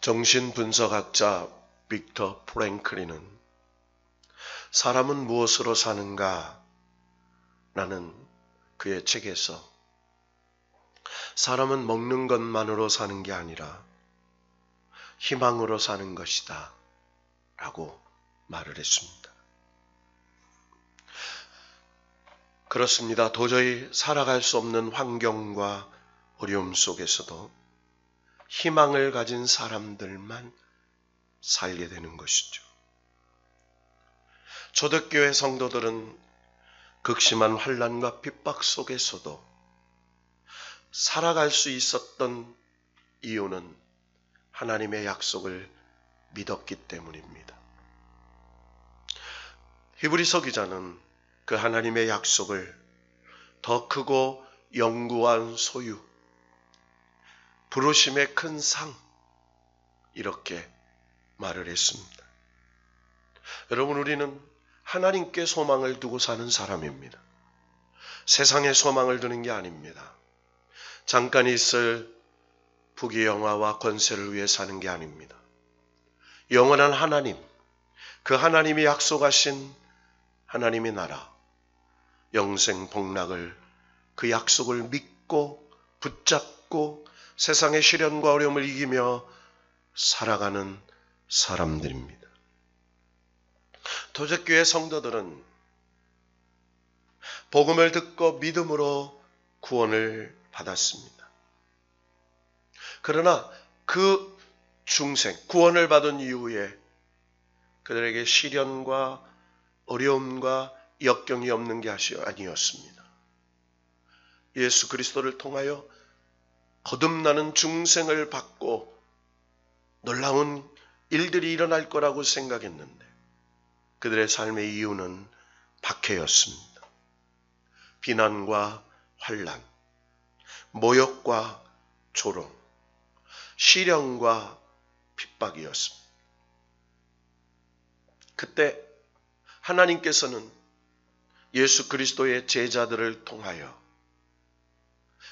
정신분석학자 빅터 프랭클린은 사람은 무엇으로 사는가? 라는 그의 책에서 사람은 먹는 것만으로 사는 게 아니라 희망으로 사는 것이다 라고 말을 했습니다. 그렇습니다. 도저히 살아갈 수 없는 환경과 어려움 속에서도 희망을 가진 사람들만 살게 되는 것이죠. 초대교회 성도들은 극심한 환난과 핍박 속에서도 살아갈 수 있었던 이유는 하나님의 약속을 믿었기 때문입니다. 히브리서 기자는 그 하나님의 약속을 더 크고 영구한 소유, 부르심의 큰 상, 이렇게 말을 했습니다. 여러분, 우리는 하나님께 소망을 두고 사는 사람입니다. 세상에 소망을 두는 게 아닙니다. 잠깐 있을 부귀영화와 권세를 위해 사는 게 아닙니다. 영원한 하나님, 그 하나님이 약속하신 하나님의 나라, 영생 복락을, 그 약속을 믿고 붙잡고 세상의 시련과 어려움을 이기며 살아가는 사람들입니다. 도적교회 성도들은 복음을 듣고 믿음으로 구원을 받았습니다. 그러나 그 중생, 구원을 받은 이후에 그들에게 시련과 어려움과 역경이 없는 게 아니었습니다. 예수 그리스도를 통하여 거듭나는 중생을 받고 놀라운 일들이 일어날 거라고 생각했는데 그들의 삶의 이유는 박해였습니다. 비난과 환난, 모욕과 조롱, 시련과 핍박이었습니다. 그때 하나님께서는 예수 그리스도의 제자들을 통하여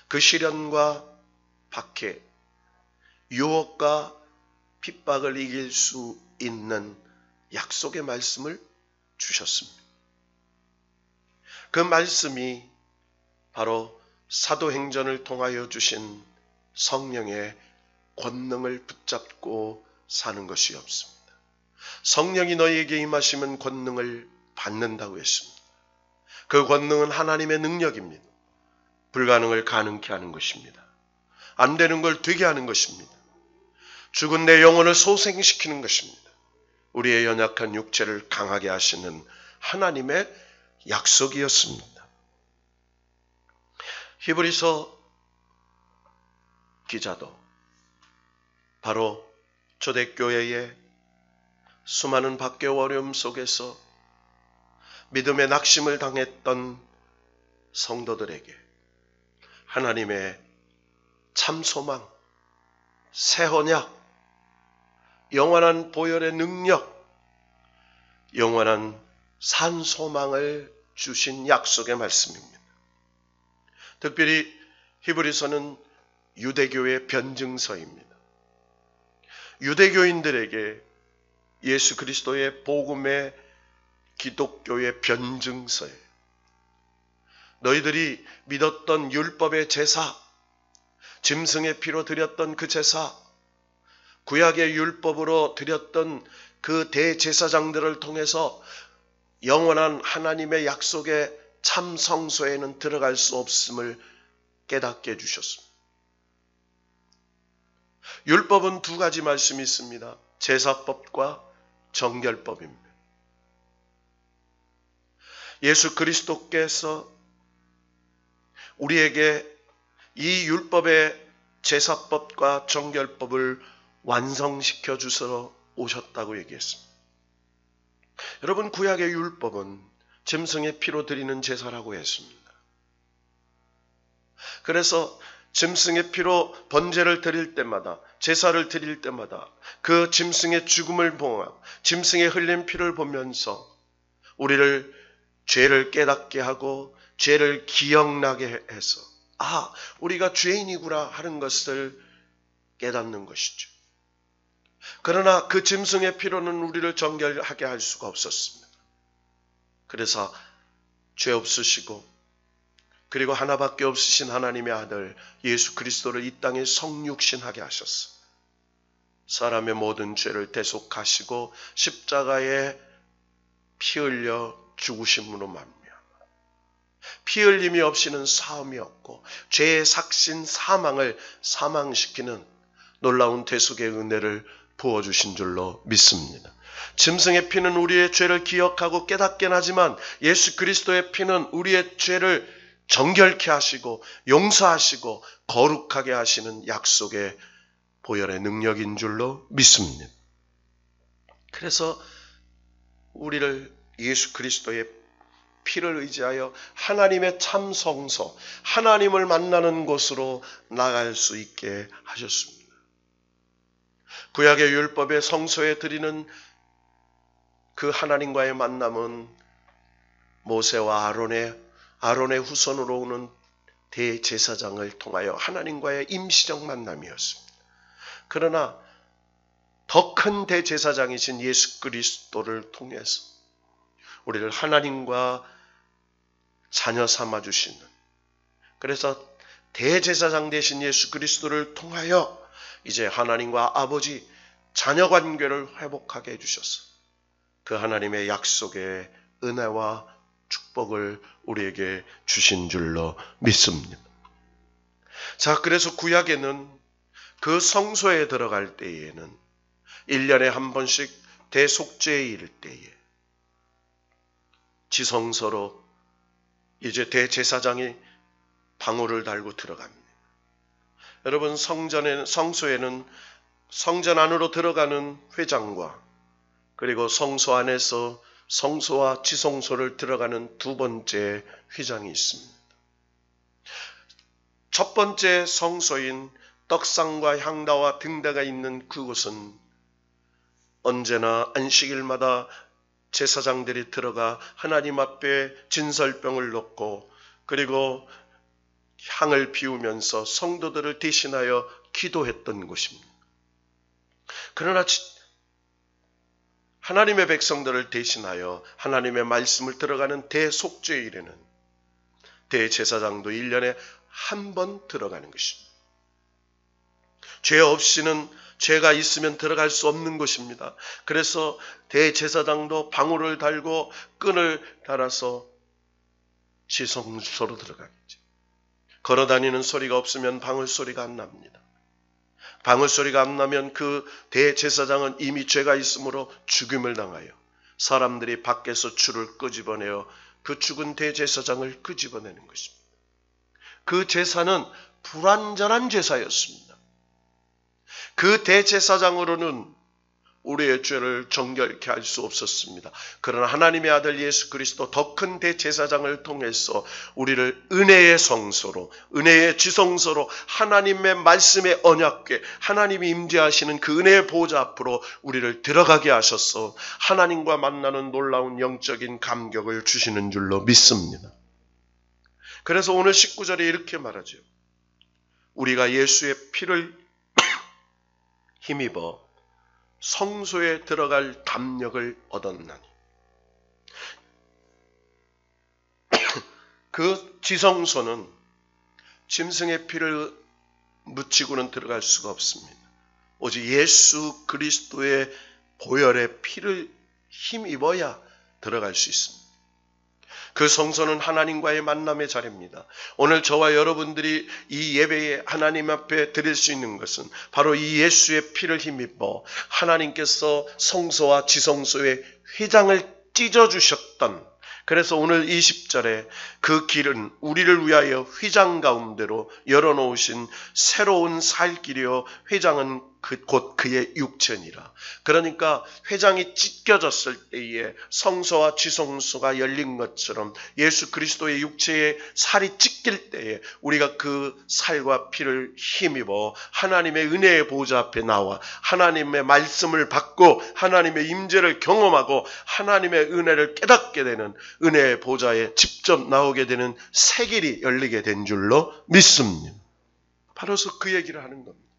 그 시련과 박해, 유혹과 핍박을 이길 수 있는 약속의 말씀을 주셨습니다. 그 말씀이 바로 사도행전을 통하여 주신 성령의 권능을 붙잡고 사는 것이 없습니다. 성령이 너희에게 임하시면 권능을 받는다고 했습니다. 그 권능은 하나님의 능력입니다. 불가능을 가능케 하는 것입니다. 안 되는 걸 되게 하는 것입니다. 죽은 내 영혼을 소생시키는 것입니다. 우리의 연약한 육체를 강하게 하시는 하나님의 약속이었습니다. 히브리서 기자도 바로 초대교회의 수많은 박해와 어려움 속에서 믿음의 낙심을 당했던 성도들에게 하나님의 참 소망, 새 언약, 영원한 보혈의 능력, 영원한 산 소망을 주신 약속의 말씀입니다. 특별히 히브리서는 유대교의 변증서입니다. 유대교인들에게 예수 그리스도의 복음의 기독교의 변증서예요. 너희들이 믿었던 율법의 제사, 짐승의 피로 드렸던 그 제사, 구약의 율법으로 드렸던 그 대제사장들을 통해서 영원한 하나님의 약속의 참 성소에는 들어갈 수 없음을 깨닫게 해주셨습니다. 율법은 두 가지 말씀이 있습니다. 제사법과 정결법입니다. 예수 그리스도께서 우리에게 이 율법의 제사법과 정결법을 완성시켜 주시러 오셨다고 얘기했습니다. 여러분, 구약의 율법은 짐승의 피로 드리는 제사라고 했습니다. 그래서 짐승의 피로 번제를 드릴 때마다, 제사를 드릴 때마다 그 짐승의 죽음을 보아 짐승의 흘린 피를 보면서 우리를 죄를 깨닫게 하고 죄를 기억나게 해서 우리가 죄인이구나 하는 것을 깨닫는 것이죠. 그러나 그 짐승의 피로는 우리를 정결하게 할 수가 없었습니다. 그래서 죄 없으시고 그리고 하나밖에 없으신 하나님의 아들 예수 그리스도를 이 땅에 성육신하게 하셨습니다. 사람의 모든 죄를 대속하시고 십자가에 피 흘려 죽으심으로 말미암아 피 흘림이 없이는 사함이 없고 죄의 삭신 사망을 사망시키는 놀라운 대속의 은혜를 부어주신 줄로 믿습니다. 짐승의 피는 우리의 죄를 기억하고 깨닫긴 하지만 예수 그리스도의 피는 우리의 죄를 정결케 하시고 용서하시고 거룩하게 하시는 약속의 보혈의 능력인 줄로 믿습니다. 그래서 우리를 예수 그리스도의 피를 의지하여 하나님의 참 성소, 하나님을 만나는 곳으로 나갈 수 있게 하셨습니다. 구약의 율법의 성소에 드리는 그 하나님과의 만남은 모세와 아론의 후손으로 오는 대제사장을 통하여 하나님과의 임시적 만남이었습니다. 그러나 더 큰 대제사장이신 예수 그리스도를 통해서 우리를 하나님과 자녀 삼아주시는, 그래서 대제사장 되신 예수 그리스도를 통하여 이제 하나님과 아버지 자녀 관계를 회복하게 해주셔서 그 하나님의 약속의 은혜와 축복을 우리에게 주신 줄로 믿습니다. 자, 그래서 구약에는 그 성소에 들어갈 때에는 1년에 한 번씩 대속죄일 때에 지성소로 이제 대제사장이 방울을 달고 들어갑니다. 여러분, 성소에는 성전 안으로 들어가는 회장과 그리고 성소 안에서 성소와 지성소를 들어가는 두 번째 휘장이 있습니다. 첫 번째 성소인 떡상과 향다와 등대가 있는 그곳은 언제나 안식일마다 제사장들이 들어가 하나님 앞에 진설병을 놓고 그리고 향을 피우면서 성도들을 대신하여 기도했던 곳입니다. 그러나 하나님의 백성들을 대신하여 하나님의 말씀을 들어가는 대속죄일에는 대제사장도 1년에 한 번 들어가는 것입니다. 죄 없이는 죄가 있으면 들어갈 수 없는 곳입니다. 그래서 대제사장도 방울을 달고 끈을 달아서 지성소로 들어가겠죠. 걸어다니는 소리가 없으면 방울 소리가 안 납니다. 방울 소리가 안 나면 그 대제사장은 이미 죄가 있으므로 죽임을 당하여 사람들이 밖에서 줄을 끄집어내어 그 죽은 대제사장을 끄집어내는 것입니다. 그 제사는 불완전한 제사였습니다. 그 대제사장으로는 우리의 죄를 정결케 할 수 없었습니다. 그러나 하나님의 아들 예수 그리스도 더 큰 대제사장을 통해서 우리를 은혜의 성소로, 은혜의 지성소로, 하나님의 말씀의 언약궤, 하나님이 임재하시는 그 은혜의 보좌 앞으로 우리를 들어가게 하셔서 하나님과 만나는 놀라운 영적인 감격을 주시는 줄로 믿습니다. 그래서 오늘 19절에 이렇게 말하죠. 우리가 예수의 피를 힘입어 성소에 들어갈 담력을 얻었나니. 그 지성소는 짐승의 피를 묻히고는 들어갈 수가 없습니다. 오직 예수 그리스도의 보혈의 피를 힘입어야 들어갈 수 있습니다. 그 성소는 하나님과의 만남의 자리입니다. 오늘 저와 여러분들이 이 예배에 하나님 앞에 드릴 수 있는 것은 바로 이 예수의 피를 힘입어 하나님께서 성소와 지성소의 휘장을 찢어주셨던, 그래서 오늘 20절에 그 길은 우리를 위하여 휘장 가운데로 열어놓으신 새로운 살 길이요 휘장은 곧 그의 육체니라. 그러니까 휘장이 찢겨졌을 때에 성소와 지성소가 열린 것처럼 예수 그리스도의 육체에 살이 찢길 때에 우리가 그 살과 피를 힘입어 하나님의 은혜의 보좌 앞에 나와 하나님의 말씀을 받고 하나님의 임재를 경험하고 하나님의 은혜를 깨닫게 되는 은혜의 보좌에 직접 나오게 되는 새 길이 열리게 된 줄로 믿습니다. 바로서 그 얘기를 하는 겁니다.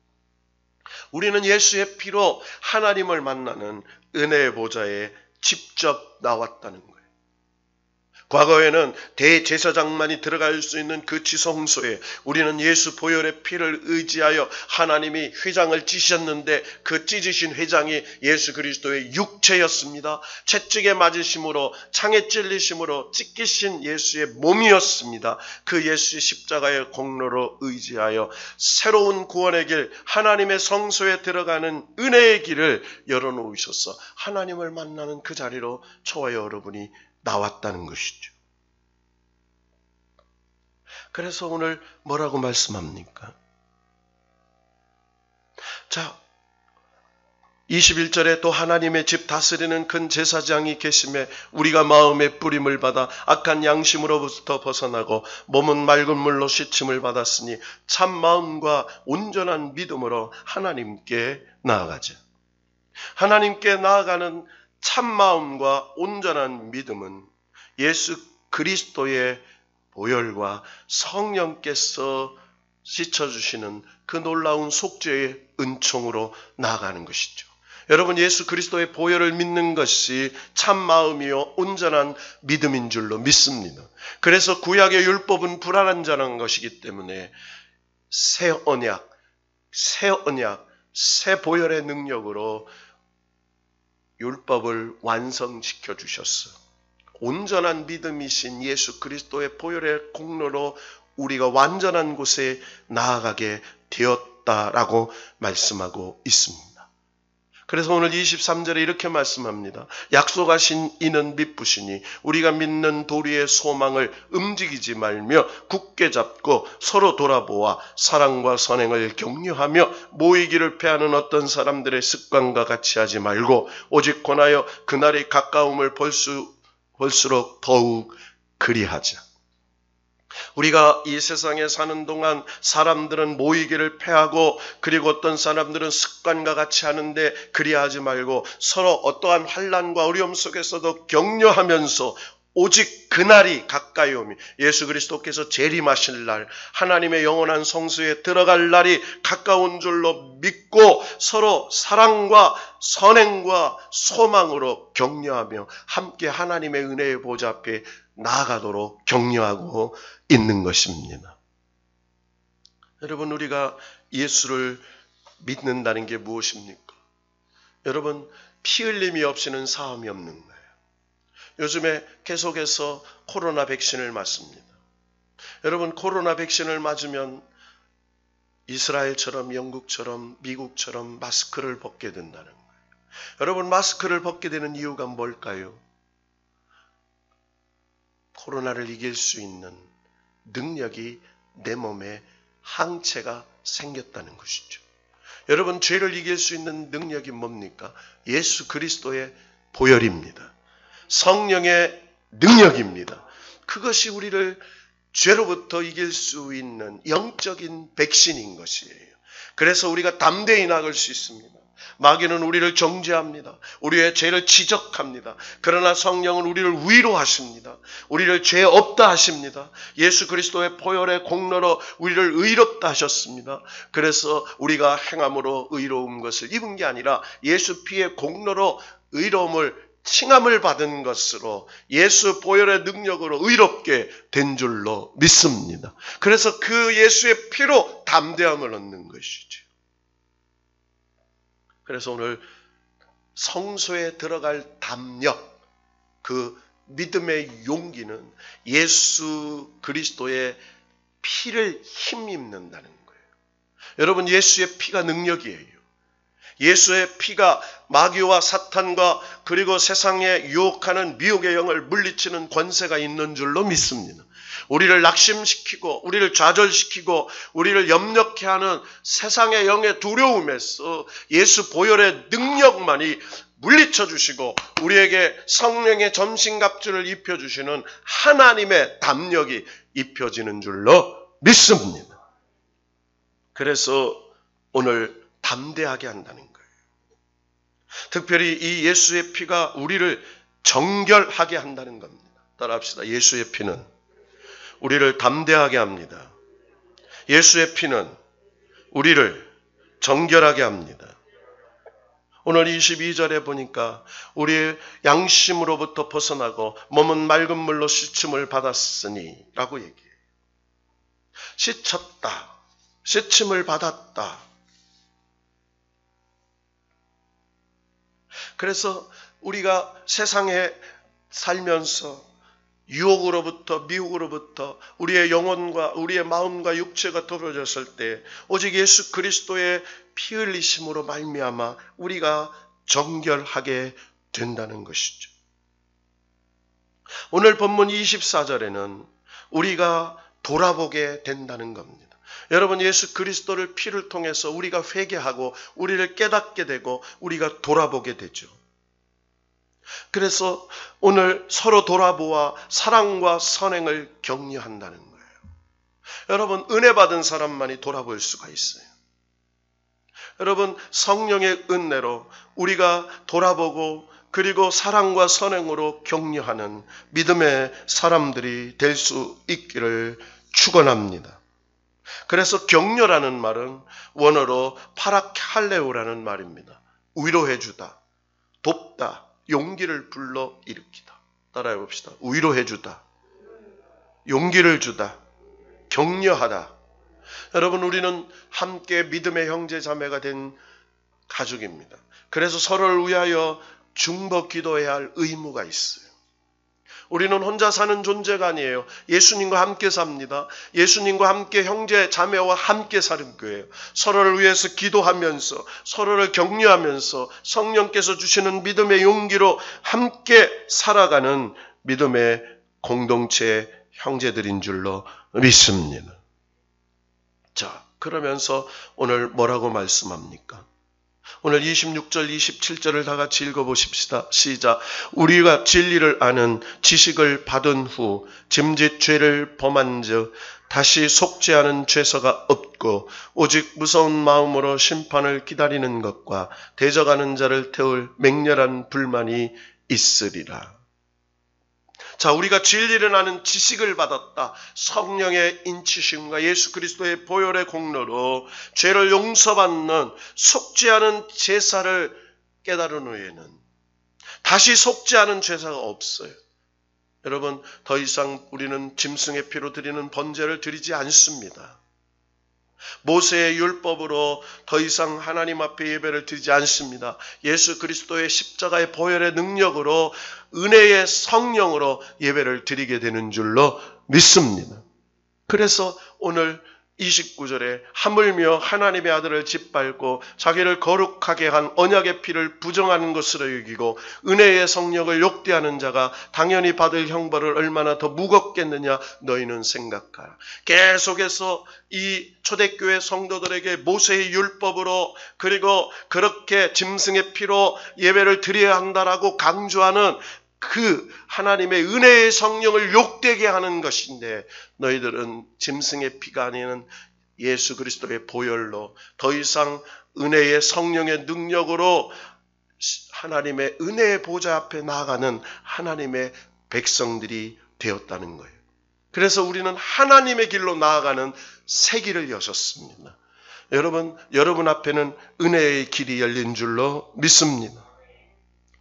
우리는 예수의 피로 하나님을 만나는 은혜의 보좌에 직접 나왔다는 거예요. 과거에는 대제사장만이 들어갈 수 있는 그 지성소에 우리는 예수 보혈의 피를 의지하여 하나님이 휘장을 찢으셨는데 그 찢으신 휘장이 예수 그리스도의 육체였습니다. 채찍에 맞으심으로 창에 찔리심으로 찢기신 예수의 몸이었습니다. 그 예수의 십자가의 공로로 의지하여 새로운 구원의 길, 하나님의 성소에 들어가는 은혜의 길을 열어놓으셔서 하나님을 만나는 그 자리로 저와 여러분이 나왔다는 것이죠. 그래서 오늘 뭐라고 말씀합니까? 자, 21절에 또 하나님의 집 다스리는 큰 제사장이 계심에 우리가 마음의 뿌림을 받아 악한 양심으로부터 벗어나고 몸은 맑은 물로 씻임을 받았으니 참 마음과 온전한 믿음으로 하나님께 나아가자. 하나님께 나아가는 참 마음과 온전한 믿음은 예수 그리스도의 보혈과 성령께서 씻어주시는 그 놀라운 속죄의 은총으로 나아가는 것이죠. 여러분, 예수 그리스도의 보혈을 믿는 것이 참 마음이요 온전한 믿음인 줄로 믿습니다. 그래서 구약의 율법은 불완전한 것이기 때문에 새 언약, 새 보혈의 능력으로 율법을 완성시켜 주셨어요. 온전한 믿음이신 예수 그리스도의 보혈의 공로로 우리가 완전한 곳에 나아가게 되었다라고 말씀하고 있습니다. 그래서 오늘 23절에 이렇게 말씀합니다. 약속하신 이는 미쁘시니 우리가 믿는 도리의 소망을 움직이지 말며 굳게 잡고 서로 돌아보아 사랑과 선행을 격려하며 모이기를 패하는 어떤 사람들의 습관과 같이 하지 말고 오직 권하여 그날이 가까움을 볼수록 더욱 그리하자. 우리가 이 세상에 사는 동안 사람들은 모이기를 패하고 그리고 어떤 사람들은 습관과 같이 하는데 그리하지 말고 서로 어떠한 환난과 어려움 속에서도 격려하면서 오직 그날이 가까이 오미 예수 그리스도께서 재림하실 날 하나님의 영원한 성소에 들어갈 날이 가까운 줄로 믿고 서로 사랑과 선행과 소망으로 격려하며 함께 하나님의 은혜의 보좌 앞에 나아가도록 격려하고 있는 것입니다. 여러분, 우리가 예수를 믿는다는 게 무엇입니까? 여러분, 피 흘림이 없이는 사함이 없는 거예요. 요즘에 계속해서 코로나 백신을 맞습니다. 여러분, 코로나 백신을 맞으면 이스라엘처럼 영국처럼 미국처럼 마스크를 벗게 된다는 거예요. 여러분, 마스크를 벗게 되는 이유가 뭘까요? 코로나를 이길 수 있는 능력이 내 몸에 항체가 생겼다는 것이죠. 여러분, 죄를 이길 수 있는 능력이 뭡니까? 예수 그리스도의 보혈입니다. 성령의 능력입니다. 그것이 우리를 죄로부터 이길 수 있는 영적인 백신인 것이에요. 그래서 우리가 담대히 나갈 수 있습니다. 마귀는 우리를 정죄합니다. 우리의 죄를 지적합니다. 그러나 성령은 우리를 위로하십니다. 우리를 죄 없다 하십니다. 예수 그리스도의 보혈의 공로로 우리를 의롭다 하셨습니다. 그래서 우리가 행함으로 의로운 것을 입은 게 아니라 예수 피의 공로로 의로움을 칭함을 받은 것으로 예수 보혈의 능력으로 의롭게 된 줄로 믿습니다. 그래서 그 예수의 피로 담대함을 얻는 것이죠. 그래서 오늘 성소에 들어갈 담력, 그 믿음의 용기는 예수 그리스도의 피를 힘입는다는 거예요. 여러분, 예수의 피가 능력이에요. 예수의 피가 마귀와 사탄과 그리고 세상에 유혹하는 미혹의 영을 물리치는 권세가 있는 줄로 믿습니다. 우리를 낙심시키고 우리를 좌절시키고 우리를 염려케 하는 세상의 영의 두려움에서 예수 보혈의 능력만이 물리쳐 주시고 우리에게 성령의 점심갑주를 입혀주시는 하나님의 담력이 입혀지는 줄로 믿습니다. 그래서 오늘 담대하게 한다는 거예요. 특별히 이 예수의 피가 우리를 정결하게 한다는 겁니다. 따라합시다. 예수의 피는 우리를 담대하게 합니다. 예수의 피는 우리를 정결하게 합니다. 오늘 22절에 보니까 우리의 양심으로부터 벗어나고 몸은 맑은 물로 씻음을 받았으니 라고 얘기해요. 씻었다. 씻음을 받았다. 그래서 우리가 세상에 살면서 유혹으로부터 미혹으로부터 우리의 영혼과 우리의 마음과 육체가 더러워졌을 때 오직 예수 그리스도의 피 흘리심으로 말미암아 우리가 정결하게 된다는 것이죠. 오늘 본문 24절에는 우리가 돌아보게 된다는 겁니다. 여러분, 예수 그리스도를 피를 통해서 우리가 회개하고 우리를 깨닫게 되고 우리가 돌아보게 되죠. 그래서 오늘 서로 돌아보아 사랑과 선행을 격려한다는 거예요. 여러분, 은혜 받은 사람만이 돌아볼 수가 있어요. 여러분, 성령의 은혜로 우리가 돌아보고 그리고 사랑과 선행으로 격려하는 믿음의 사람들이 될 수 있기를 축원합니다. 그래서 격려라는 말은 원어로 파라칼레오라는 말입니다. 위로해주다, 돕다, 용기를 불러 일으키다. 따라해 봅시다. 위로해주다, 용기를 주다, 격려하다. 여러분, 우리는 함께 믿음의 형제 자매가 된 가족입니다. 그래서 서로를 위하여 중보 기도해야 할 의무가 있어요. 우리는 혼자 사는 존재가 아니에요. 예수님과 함께 삽니다. 예수님과 함께 형제 자매와 함께 사는 거예요. 서로를 위해서 기도하면서 서로를 격려하면서 성령께서 주시는 믿음의 용기로 함께 살아가는 믿음의 공동체 형제들인 줄로 믿습니다. 자, 그러면서 오늘 뭐라고 말씀합니까? 오늘 26절, 27절을 다 같이 읽어보십시다. 시작. 우리가 진리를 아는 지식을 받은 후 짐짓 죄를 범한 즉 다시 속지 않은 죄서가 없고 오직 무서운 마음으로 심판을 기다리는 것과 대적하는 자를 태울 맹렬한 불만이 있으리라. 자, 우리가 진리를 아는 지식을 받았다. 성령의 인치심과 예수 그리스도의 보혈의 공로로 죄를 용서받는 속지 않은 제사를 깨달은 후에는 다시 속지 않은 제사가 없어요. 여러분, 더 이상 우리는 짐승의 피로 드리는 번제를 드리지 않습니다. 모세의 율법으로 더 이상 하나님 앞에 예배를 드리지 않습니다. 예수 그리스도의 십자가의 보혈의 능력으로 은혜의 성령으로 예배를 드리게 되는 줄로 믿습니다. 그래서 오늘 29절에 하물며 하나님의 아들을 짓밟고 자기를 거룩하게 한 언약의 피를 부정하는 것으로 여기고 은혜의 성령을 욕되하는 자가 당연히 받을 형벌을 얼마나 더 무겁겠느냐 너희는 생각하라. 계속해서 이 초대교회 성도들에게 모세의 율법으로 그리고 그렇게 짐승의 피로 예배를 드려야 한다라고 강조하는 그 하나님의 은혜의 성령을 욕되게 하는 것인데 너희들은 짐승의 피가 아닌 예수 그리스도의 보혈로 더 이상 은혜의 성령의 능력으로 하나님의 은혜의 보좌 앞에 나아가는 하나님의 백성들이 되었다는 거예요. 그래서 우리는 하나님의 길로 나아가는 새 길을 여셨습니다. 여러분 앞에는 은혜의 길이 열린 줄로 믿습니다.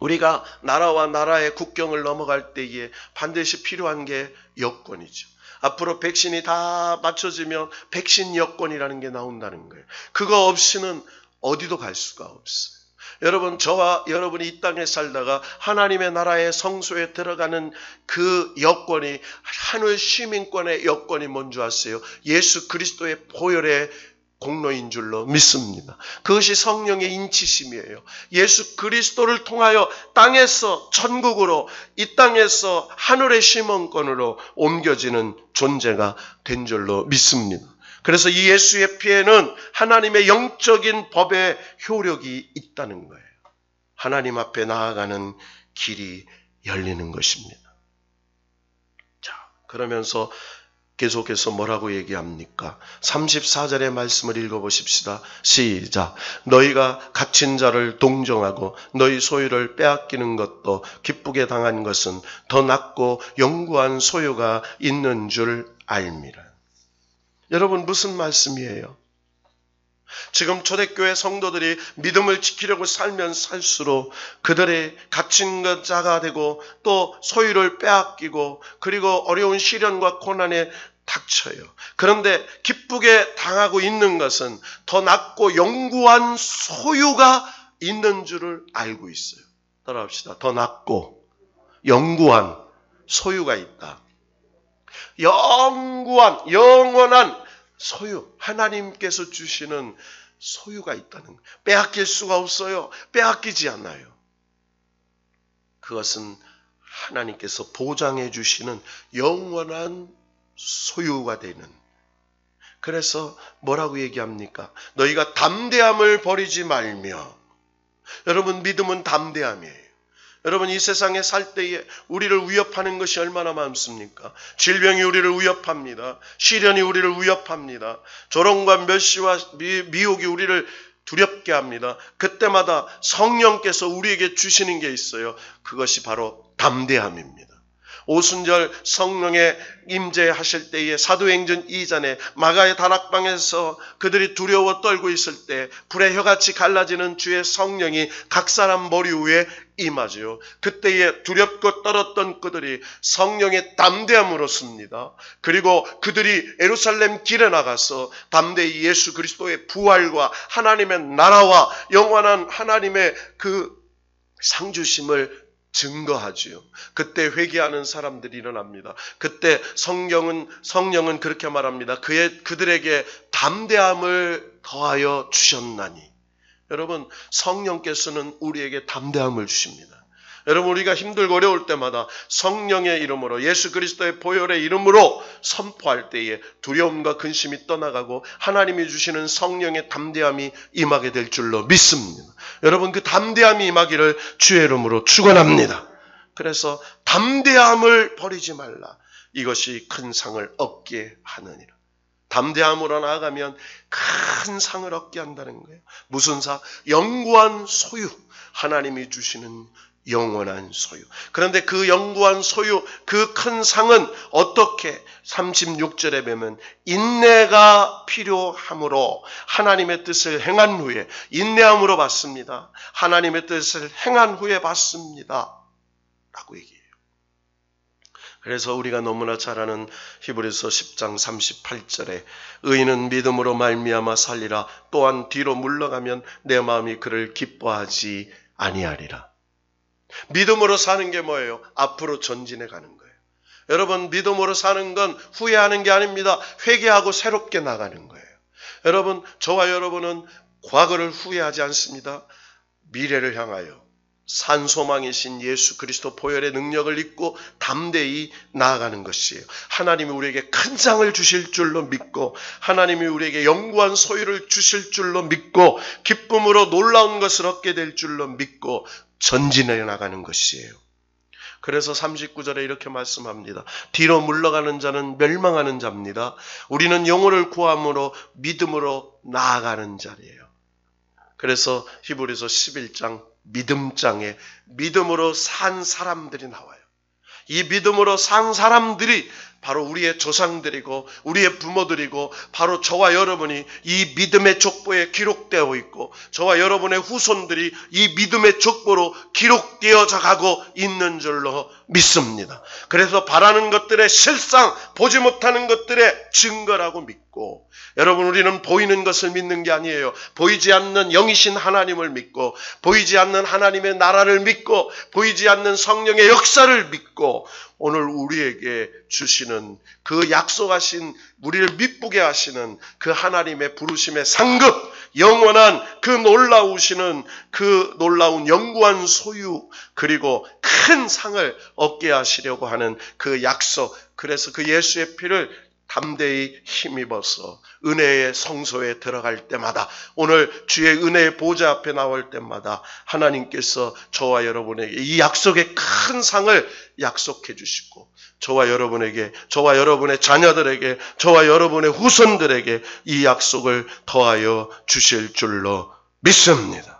우리가 나라와 나라의 국경을 넘어갈 때에 반드시 필요한 게 여권이죠. 앞으로 백신이 다 맞춰지면 백신 여권이라는 게 나온다는 거예요. 그거 없이는 어디도 갈 수가 없어요. 여러분, 저와 여러분이 이 땅에 살다가 하나님의 나라의 성소에 들어가는 그 여권이 하늘 시민권의 여권이 뭔지 아세요? 예수 그리스도의 보혈의 공로인 줄로 믿습니다. 그것이 성령의 인치심이에요. 예수 그리스도를 통하여 땅에서 천국으로 이 땅에서 하늘의 시민권으로 옮겨지는 존재가 된 줄로 믿습니다. 그래서 이 예수의 피에는 하나님의 영적인 법의 효력이 있다는 거예요. 하나님 앞에 나아가는 길이 열리는 것입니다. 자, 그러면서 계속해서 뭐라고 얘기합니까? 34절의 말씀을 읽어보십시다. 시작. 너희가 갇힌 자를 동정하고 너희 소유를 빼앗기는 것도 기쁘게 당한 것은 더 낫고 영구한 소유가 있는 줄 알미라. 여러분, 무슨 말씀이에요? 지금 초대교회 성도들이 믿음을 지키려고 살면 살수록 그들의 갇힌 것 자가 되고 또 소유를 빼앗기고 그리고 어려운 시련과 고난에 닥쳐요. 그런데 기쁘게 당하고 있는 것은 더 낫고 영구한 소유가 있는 줄을 알고 있어요. 따라합시다. 더 낫고 영구한 소유가 있다. 영원한 소유, 하나님께서 주시는 소유가 있다는 거예요. 빼앗길 수가 없어요. 빼앗기지 않아요. 그것은 하나님께서 보장해 주시는 영원한 소유가 되는. 그래서 뭐라고 얘기합니까? 너희가 담대함을 버리지 말며. 여러분, 믿음은 담대함이에요. 여러분, 이 세상에 살 때에 우리를 위협하는 것이 얼마나 많습니까? 질병이 우리를 위협합니다. 시련이 우리를 위협합니다. 조롱과 멸시와 미혹이 우리를 두렵게 합니다. 그때마다 성령께서 우리에게 주시는 게 있어요. 그것이 바로 담대함입니다. 오순절 성령의 임재하실 때에 사도행전 2장에 마가의 다락방에서 그들이 두려워 떨고 있을 때 불의 혀같이 갈라지는 주의 성령이 각 사람 머리 위에 임하지요. 그때에 두렵고 떨었던 그들이 성령의 담대함으로 씁니다. 그리고 그들이 예루살렘 길에 나가서 담대히 예수 그리스도의 부활과 하나님의 나라와 영원한 하나님의 그 상주심을 증거하지요. 그때 회개하는 사람들이 일어납니다. 그때 성령은 그렇게 말합니다. 그들에게 담대함을 더하여 주셨나니. 여러분, 성령께서는 우리에게 담대함을 주십니다. 여러분, 우리가 힘들고 어려울 때마다 성령의 이름으로 예수 그리스도의 보혈의 이름으로 선포할 때에 두려움과 근심이 떠나가고 하나님이 주시는 성령의 담대함이 임하게 될 줄로 믿습니다. 여러분, 그 담대함이 임하기를 주의 이름으로 축원합니다. 그래서 담대함을 버리지 말라. 이것이 큰 상을 얻게 하느니라. 담대함으로 나아가면 큰 상을 얻게 한다는 거예요. 무슨 상? 영구한 소유. 하나님이 주시는 영원한 소유. 그런데 그 영구한 소유, 그 큰 상은 어떻게 36절에 보면 인내가 필요함으로 하나님의 뜻을 행한 후에 인내함으로 받습니다. 하나님의 뜻을 행한 후에 받습니다. 라고 얘기해요. 그래서 우리가 너무나 잘 아는 히브리서 10장 38절에 의인은 믿음으로 말미암아 살리라. 또한 뒤로 물러가면 내 마음이 그를 기뻐하지 아니하리라. 믿음으로 사는 게 뭐예요? 앞으로 전진해 가는 거예요. 여러분, 믿음으로 사는 건 후회하는 게 아닙니다. 회개하고 새롭게 나가는 거예요. 여러분, 저와 여러분은 과거를 후회하지 않습니다. 미래를 향하여 산소망이신 예수 그리스도 보혈의 능력을 입고 담대히 나아가는 것이에요. 하나님이 우리에게 큰 상을 주실 줄로 믿고 하나님이 우리에게 영구한 소유를 주실 줄로 믿고 기쁨으로 놀라운 것을 얻게 될 줄로 믿고 전진해 나가는 것이에요. 그래서 39절에 이렇게 말씀합니다. 뒤로 물러가는 자는 멸망하는 자입니다. 우리는 영혼을 구함으로 믿음으로 나아가는 자리예요. 그래서 히브리서 11장 믿음장에 믿음으로 산 사람들이 나와요. 이 믿음으로 산 사람들이 바로 우리의 조상들이고 우리의 부모들이고 바로 저와 여러분이 이 믿음의 족보에 기록되어 있고 저와 여러분의 후손들이 이 믿음의 족보로 기록되어져 가고 있는 줄로 믿습니다. 그래서 바라는 것들의 실상, 보지 못하는 것들의 증거라고 믿고 여러분, 우리는 보이는 것을 믿는 게 아니에요. 보이지 않는 영이신 하나님을 믿고 보이지 않는 하나님의 나라를 믿고 보이지 않는 성령의 역사를 믿고 오늘 우리에게 주시는 그 약속하신 우리를 기쁘게 하시는 그 하나님의 부르심의 상급, 영원한 그 놀라우시는 그 놀라운 영구한 소유 그리고 큰 상을 얻게 하시려고 하는 그 약속, 그래서 그 예수의 피를 담대히 힘입어서 은혜의 성소에 들어갈 때마다 오늘 주의 은혜의 보좌 앞에 나올 때마다 하나님께서 저와 여러분에게 이 약속의 큰 상을 약속해 주시고 저와 여러분에게, 저와 여러분의 자녀들에게, 저와 여러분의 후손들에게 이 약속을 더하여 주실 줄로 믿습니다.